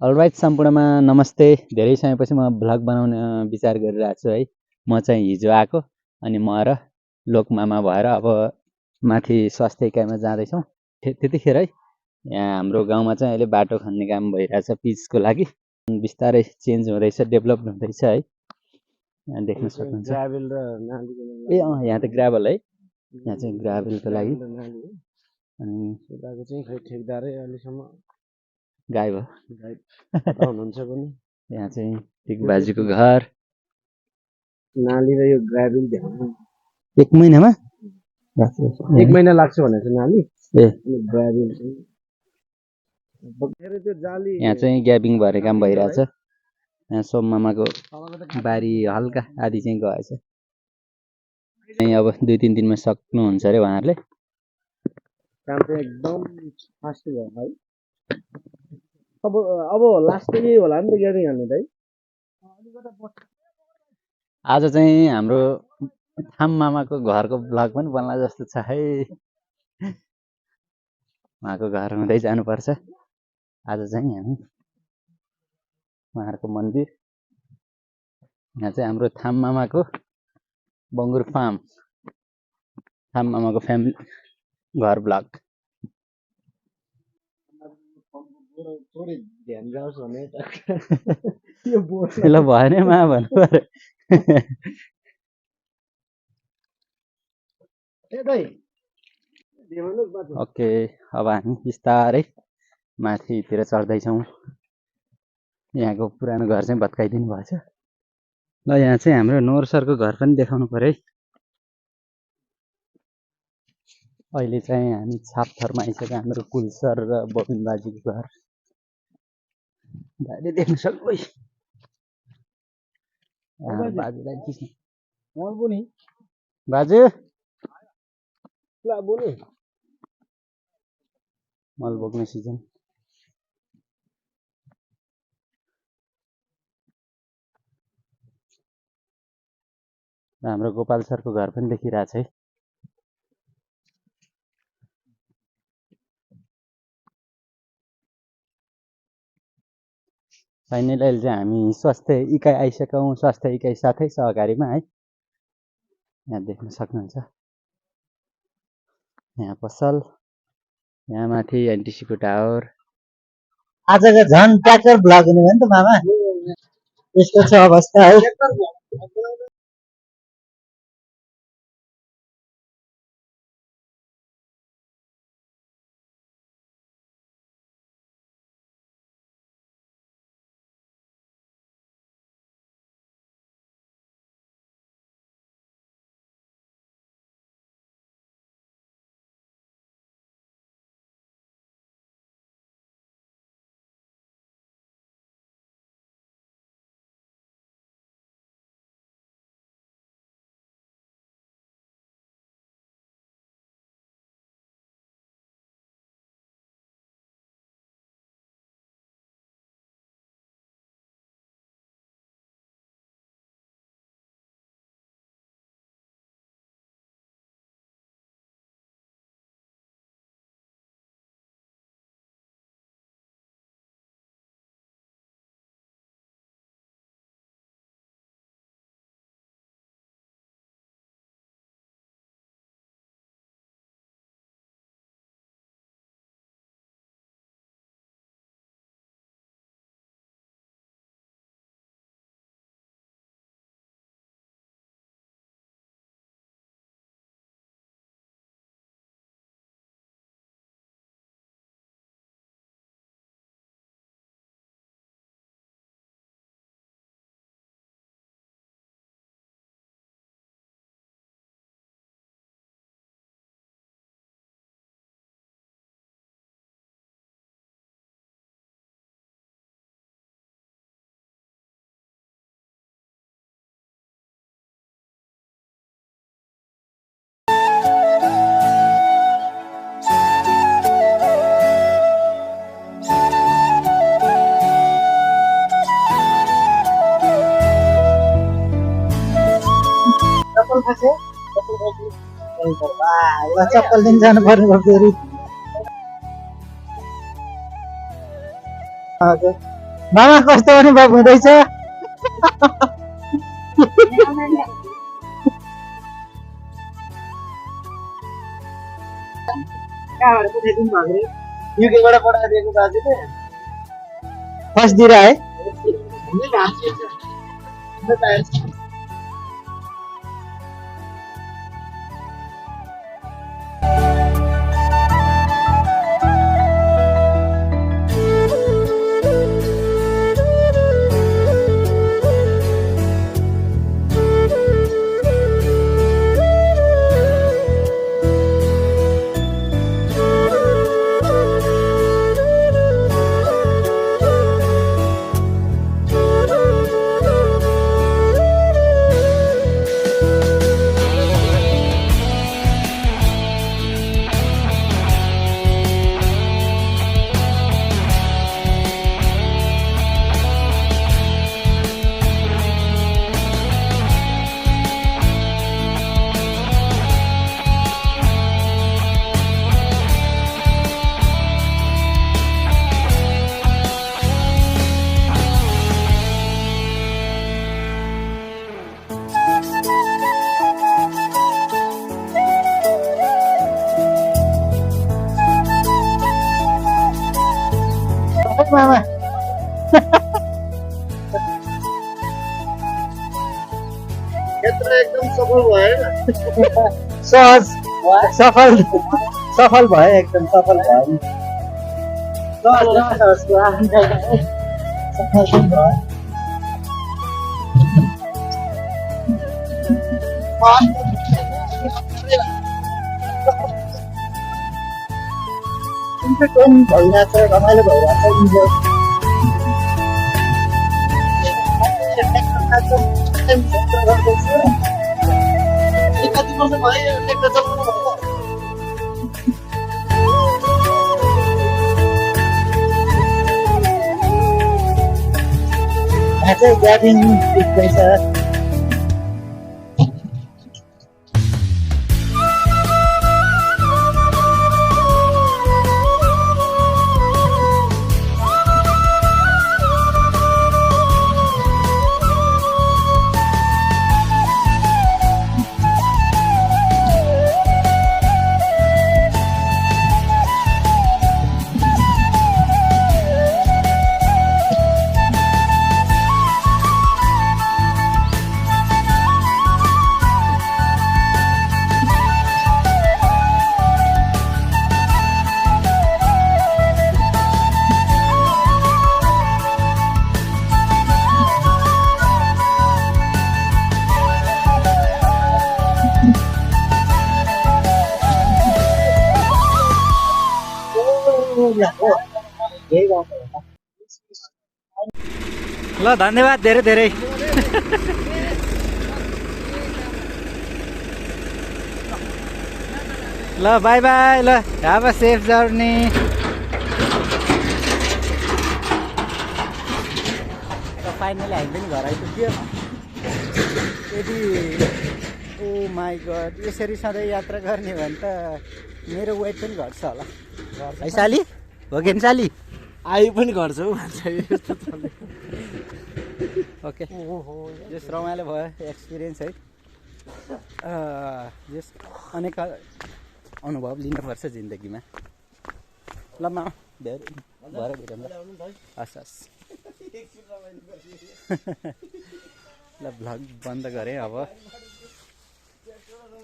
All right सम्पूर्णमा नमस्ते। धेरै समयपछि म भ्लग बनाउने विचार गरिरहेको छु है। म चाहिँ हिजो आएको अनि म र लोकमामा भएर अब माथि स्वास्थ्य इकाइमा जाँदैछौँ। त्यतिखेर है यहाँ हाम्रो गाउँमा चाहिँ अहिले बाटो खन्ने काम भइरहेछ पिचको लागि। बिस्तारै चेन्ज हुँदैछ, डेभलप हुँदैछ है। यहाँ देख्न सक्नुहुन्छ ए यहाँ त ग्राभल है, यहाँ चाहिँ ग्राभलको लागि। अनि ठेकदारै अहिलेसम्म गाई भयो हुनुहुन्छ पनि यहाँ चाहिँ टिक बाजुको घर। नाली र यो ग्राभल भ्याउनु 1 महिनामा 1 महिना लाग्छ भनेको छ नाली। ए अनि ग्राभल चाहिँ बगेर त्यो जाली यहाँ चाहिँ ग्याबिङ भएर काम भइरहेछ। यहाँ सोममामाको बारी हल्का आदि चाहिँ गएछ। चाहिँ अब 2-3 दिनमा सक्नुहुन्छ अरे उहाँहरूले। काम चाहिँ एकदम फास्ट भयो है। अब लास्ट चाहिँ यही होला नि त ग्याबिङ हान्ने त है। आज चाहिँ हाम्रो थाम मामाको घरको भ्लग पनि बन्ला जस्तो छ है। उहाँको घर हुँदै जानुपर्छ। आज चाहिँ हामी उहाँहरूको मन्दिर, यहाँ चाहिँ हाम्रो थाम मामाको बङ्गुर फार्म, थाम मामाको फ्यामिली घर भ्लग। ध्यान जाओस् भने ल भएन मा भन्नु पर्यो। ओके, अब हामी बिस्तारै माथितिर चढ्दैछौँ। यहाँको पुरानो घर चाहिँ भत्काइदिनु भएछ। ल यहाँ चाहिँ हाम्रो नोर सरको घर पनि देखाउनु पर्यो है। अहिले चाहिँ हामी छापथरमा आइसक्यो, हाम्रो कुल सर र बबिन बाजुको घर। भाइले देख्न सक्नु बाजुलाई बाजु मल बोक्ने सिजन। हाम्रो गोपाल सरको घर पनि देखिरहेछ है। फाइनली अहिले चाहिँ हामी स्वास्थ्य इकाइ आइसक्यौँ। स्वास्थ्य इकाइ साथै सहकारीमा है। यहाँ देख्न सक्नुहुन्छ, यहाँ पसल, यहाँ माथि एनटिसीको टावर। आजको झन् ट्र्याक्टर भ्लग हुने भयो नि त मामा, यस्तो छ अवस्था है। चप्पल दिन जानु पर्ने भयो फेरि। हजुर मामा कस्तो अनुभव हुँदैछ? कहाँबाट पठाइदिनु भएको रे? युकेबाट पठाइदिएको दाजुले फर्स्ट दिएर है हामीले भाँचिएको छ। हुन त आएछ। मामा क्षेत्र एकदम सफल भयो हैन? सहज सफल सफल भयो एकदम सफल भयो भइरहेछ रमाइलो भइरहेछ कति वर्ष भयो ट्रेक्टर चलाउनु भएको? यहाँ चाहिँ ग्याबिङ देख्दैछ ल धन्यवाद धेरै धेरै ल बाई बाई ल have a safe journey finally हामी पनि घर आइपुग्यो यदि ओ माई गड यसरी सधैँ यात्रा गर्ने भने त मेरो वेट पनि घट्छ होला है साली हो कि साली आयु पनि घट्छ हौ भन्छ यस्तो चल्यो। ओके जस रमाइलो भयो एक्सपिरियन्स है जस अनेक अनुभव लिनुपर्छ जिन्दगीमा ल म धेरै भएर हस् हस् ल भ्लग बन्द गरेँ अब